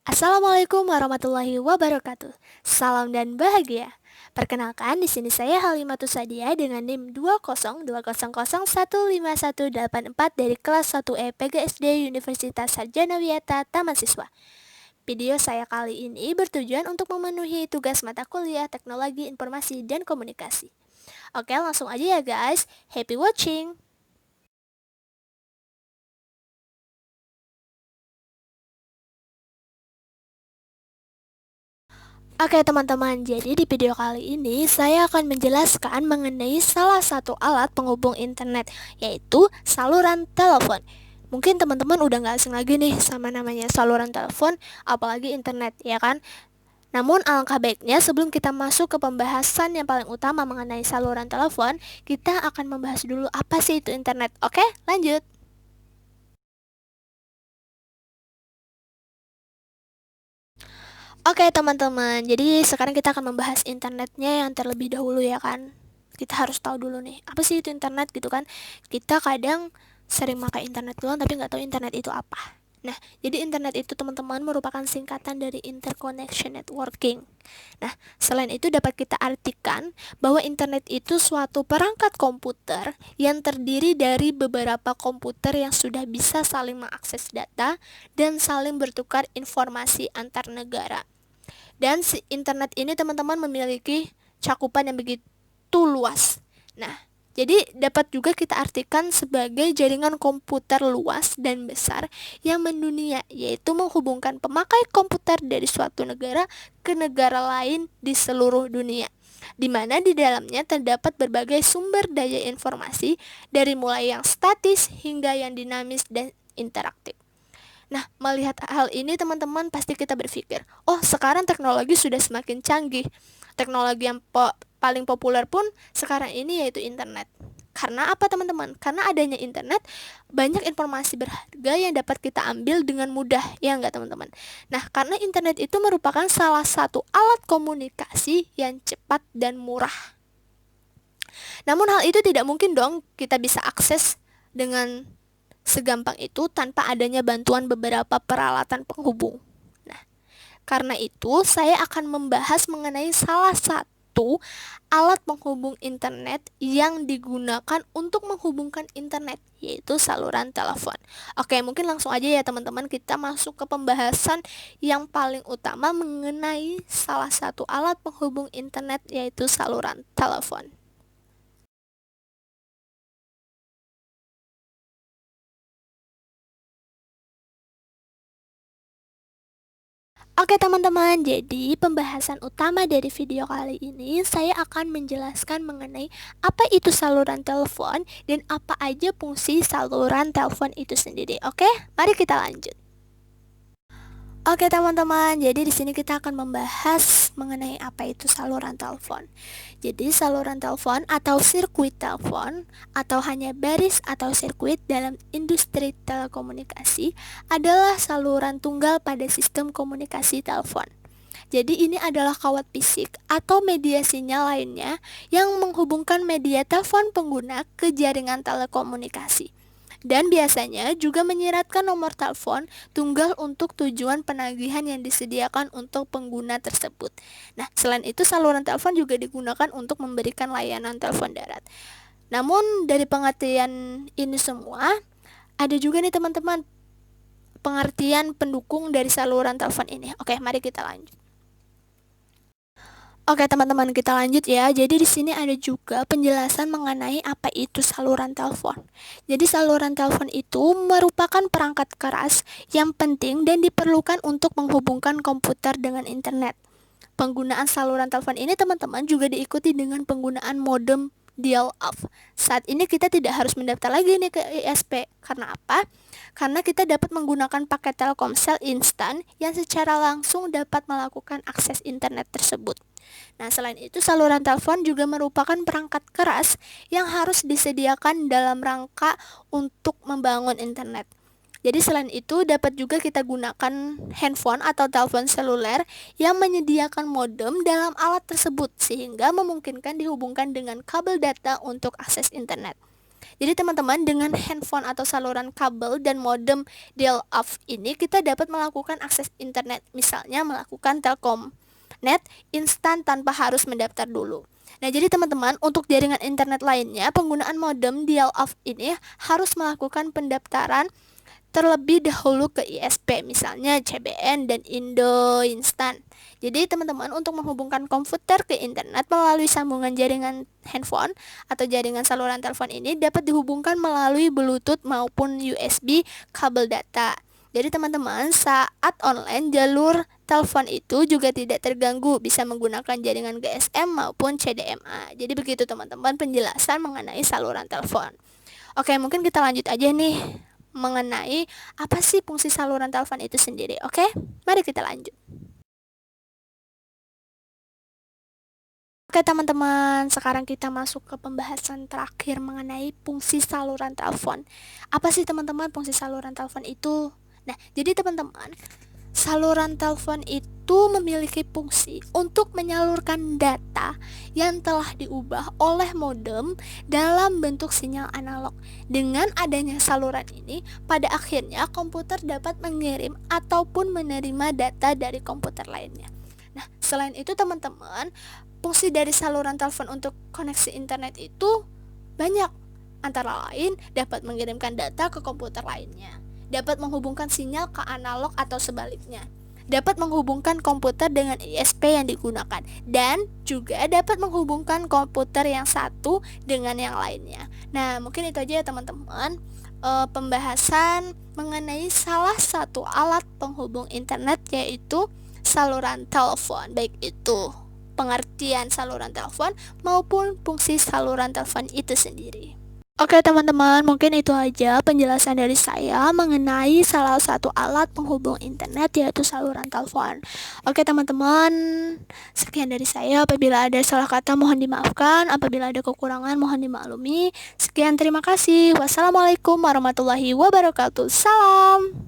Assalamualaikum warahmatullahi wabarakatuh. Salam dan bahagia. Perkenalkan, di sini saya Halimatus Sadia dengan NIM 202001518 dari kelas 1E PGSD Universitas Sarjana Wiyata Taman Siswa. Video saya kali ini bertujuan untuk memenuhi tugas mata kuliah Teknologi Informasi dan Komunikasi. Oke, langsung aja ya guys. Happy watching! Oke teman-teman, jadi di video kali ini saya akan menjelaskan mengenai salah satu alat penghubung internet, yaitu saluran telepon. Mungkin teman-teman udah gak asing lagi nih sama namanya saluran telepon, apalagi internet, ya kan? Namun alangkah baiknya sebelum kita masuk ke pembahasan yang paling utama mengenai saluran telepon, kita akan membahas dulu apa sih itu internet. Oke, lanjut. Oke teman-teman, jadi sekarang kita akan membahas internetnya yang terlebih dahulu ya kan. Kita harus tahu dulu nih, apa sih itu internet gitu kan. Kita kadang sering pakai internet doang tapi nggak tahu internet itu apa. Nah, jadi internet itu teman-teman merupakan singkatan dari interconnection networking. Nah, selain itu dapat kita artikan bahwa internet itu suatu perangkat komputer yang terdiri dari beberapa komputer yang sudah bisa saling mengakses data dan saling bertukar informasi antar negara. Dan si internet ini teman-teman memiliki cakupan yang begitu luas. Nah, jadi dapat juga kita artikan sebagai jaringan komputer luas dan besar yang mendunia, yaitu menghubungkan pemakai komputer dari suatu negara ke negara lain di seluruh dunia, di mana di dalamnya terdapat berbagai sumber daya informasi dari mulai yang statis hingga yang dinamis dan interaktif. Nah, melihat hal ini teman-teman pasti kita berpikir, oh sekarang teknologi sudah semakin canggih. Teknologi yang paling populer pun sekarang ini yaitu internet. Karena apa teman-teman? Karena adanya internet, banyak informasi berharga yang dapat kita ambil dengan mudah, ya enggak teman-teman? Nah, karena internet itu merupakan salah satu alat komunikasi yang cepat dan murah. Namun hal itu tidak mungkin dong kita bisa akses dengan segampang itu tanpa adanya bantuan beberapa peralatan penghubung. Nah, karena itu saya akan membahas mengenai salah satu alat penghubung internet yang digunakan untuk menghubungkan internet, yaitu saluran telepon. Oke, mungkin langsung aja ya teman-teman, kita masuk ke pembahasan yang paling utama mengenai salah satu alat penghubung internet, yaitu saluran telepon. Oke teman-teman, jadi pembahasan utama dari video kali ini saya akan menjelaskan mengenai apa itu saluran telepon dan apa aja fungsi saluran telepon itu sendiri. Oke, mari kita lanjut. Oke teman-teman, jadi di sini kita akan membahas mengenai apa itu saluran telepon. Jadi saluran telepon atau sirkuit telepon atau hanya baris atau sirkuit dalam industri telekomunikasi adalah saluran tunggal pada sistem komunikasi telepon. Jadi ini adalah kawat fisik atau media sinyal lainnya yang menghubungkan media telepon pengguna ke jaringan telekomunikasi. Dan biasanya juga menyiratkan nomor telepon tunggal untuk tujuan penagihan yang disediakan untuk pengguna tersebut. Nah, selain itu saluran telepon juga digunakan untuk memberikan layanan telepon darat. Namun dari pengertian ini semua, ada juga nih teman-teman pengertian pendukung dari saluran telepon ini. Oke, mari kita lanjut. Oke teman-teman, kita lanjut ya. Jadi di sini ada juga penjelasan mengenai apa itu saluran telepon. Jadi saluran telepon itu merupakan perangkat keras yang penting dan diperlukan untuk menghubungkan komputer dengan internet. Penggunaan saluran telepon ini teman-teman juga diikuti dengan penggunaan modem dial-up. Saat ini kita tidak harus mendaftar lagi nih ke ISP. Karena apa? Karena kita dapat menggunakan paket Telkomsel instan yang secara langsung dapat melakukan akses internet tersebut. Nah, selain itu saluran telepon juga merupakan perangkat keras yang harus disediakan dalam rangka untuk membangun internet. Jadi selain itu dapat juga kita gunakan handphone atau telepon seluler yang menyediakan modem dalam alat tersebut sehingga memungkinkan dihubungkan dengan kabel data untuk akses internet. Jadi teman-teman, dengan handphone atau saluran kabel dan modem dial-up ini kita dapat melakukan akses internet, misalnya melakukan Telkomnet instan tanpa harus mendaftar dulu. Nah, jadi teman-teman, untuk jaringan internet lainnya, penggunaan modem dial-up ini harus melakukan pendaftaran terlebih dahulu ke ISP, misalnya CBN dan Indo Instan. Jadi teman-teman, untuk menghubungkan komputer ke internet melalui sambungan jaringan handphone atau jaringan saluran telepon ini dapat dihubungkan melalui Bluetooth maupun USB kabel data. Jadi teman-teman, saat online jalur telepon itu juga tidak terganggu, bisa menggunakan jaringan GSM maupun CDMA. Jadi begitu teman-teman penjelasan mengenai saluran telepon. Oke, mungkin kita lanjut aja nih mengenai apa sih fungsi saluran telepon itu sendiri. Oke, mari kita lanjut. Oke teman-teman, sekarang kita masuk ke pembahasan terakhir mengenai fungsi saluran telepon. Apa sih teman-teman fungsi saluran telepon itu? Nah, jadi teman-teman, saluran telepon itu memiliki fungsi untuk menyalurkan data yang telah diubah oleh modem dalam bentuk sinyal analog. Dengan adanya saluran ini, pada akhirnya komputer dapat mengirim ataupun menerima data dari komputer lainnya. Nah, selain itu teman-teman, fungsi dari saluran telepon untuk koneksi internet itu banyak. Antara lain dapat mengirimkan data ke komputer lainnya, dapat menghubungkan sinyal ke analog atau sebaliknya, dapat menghubungkan komputer dengan ISP yang digunakan, dan juga dapat menghubungkan komputer yang satu dengan yang lainnya. Nah, mungkin itu aja ya teman-teman, pembahasan mengenai salah satu alat penghubung internet, yaitu saluran telepon, baik itu pengertian saluran telepon maupun fungsi saluran telepon itu sendiri. Oke teman-teman, mungkin itu aja penjelasan dari saya mengenai salah satu alat penghubung internet, yaitu saluran telepon. Oke teman-teman, sekian dari saya. Apabila ada salah kata mohon dimaafkan, apabila ada kekurangan mohon dimaklumi. Sekian, terima kasih. Wassalamualaikum warahmatullahi wabarakatuh. Salam.